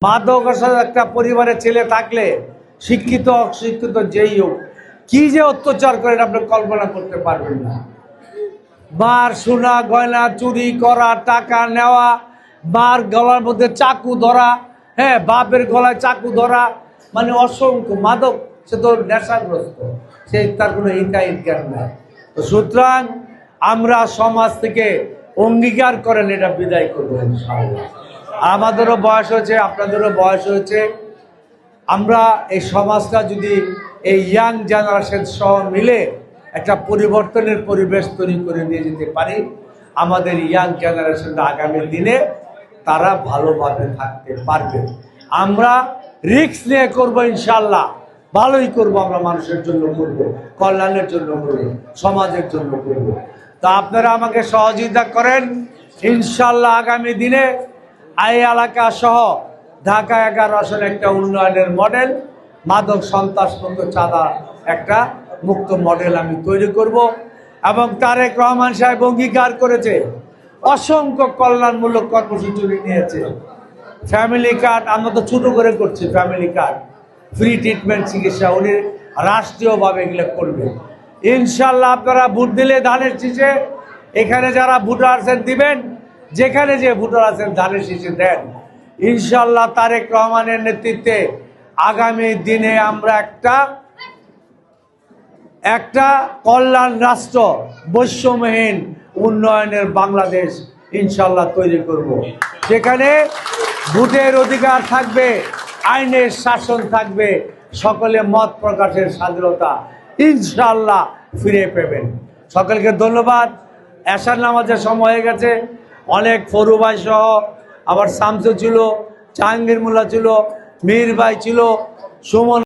মাদকাসক্ত একটা পরিবারে ছেলে থাকলে শিক্ষিত অশিক্ষিত যেই হোক কি যে অত্যাচার করে আপনি কল্পনা করতে পারবেন না। মার সোনা গয়না চুরি করা, টাকা নেওয়া, মার গলার মধ্যে চাকু ধরা, হ্যাঁ বাপের গলায় চাকু ধরা, মানে অসংখ্য। মাদক সে তো নেশাগ্রস্ত, সে তার কোনো হিতাহিত জ্ঞান নাই। তো সুতরাং আমরা সমাজ থেকে অঙ্গীকার করেন এটা বিদায় করবো ইনশাআল্লাহ। আমাদেরও বয়স হয়েছে, আপনাদেরও বয়স হয়েছে। আমরা এই সমাজটা যদি এই ইয়াং জেনারেশন সহ মিলে একটা পরিবর্তনের পরিবেশ তৈরি করে দিয়ে যেতে পারি, আমাদের ইয়াং জেনারেশনটা আগামী দিনে তারা ভালোভাবে থাকতে পারবে। আমরা রিস্ক নিয়ে করবো ইনশাল্লাহ, ভালোই করব। আমরা মানুষের জন্য করব, কল্যাণের জন্য করব, সমাজের জন্য করব। তা আপনারা আমাকে সহযোগিতা করেন ইনশাল্লাহ। আগামী দিনে এই এলাকা সহ ঢাকা 11 আসলে একটা উন্নয়নের মডেল, মাদক সন্ত্রাসমুক্ত চাঁদা একটা মুক্ত মডেল আমি তৈরি করব। এবং তারেক রহমান সাহেব অঙ্গীকার করেছে, অসংখ্য কল্যাণমূলক কর্মসূচি নিয়েছে। ফ্যামিলি কার্ড আমরা তো ছোট করে করছি, ফ্যামিলি কার্ড, ফ্রি ট্রিটমেন্ট চিকিৎসা উনি রাষ্ট্রীয়ভাবে এগুলো করবে ইনশাল্লাহ। আপনারা ভোট দিলে ধানের শীষে, এখানে যারা ভোটার আছেন দিবেন, যেখানে যে ভোটার আছেন ধানের শীষে দেন ইনশাল্লাহ। তারেক রহমানের নেতৃত্বে আগামী দিনে আমরা একটা কল্যাণ রাষ্ট্র, বৈষম্যহীন উন্নয়নের বাংলাদেশ ইনশাল্লাহ তৈরি করব। সেখানে ভোটের অধিকার থাকবে, আইনের শাসন থাকবে, সকলে মত প্রকাশের স্বাধীনতা ইনশাল্লাহ ফিরে পাবেন। সকলকে ধন্যবাদ। এশার নামাজের সময় হয়ে গেছে। অনেক ফরু ভাই সহ আবার শামসু ছিল, জাহাঙ্গীর মোল্লা ছিল, মীর ভাই ছিল, সুমন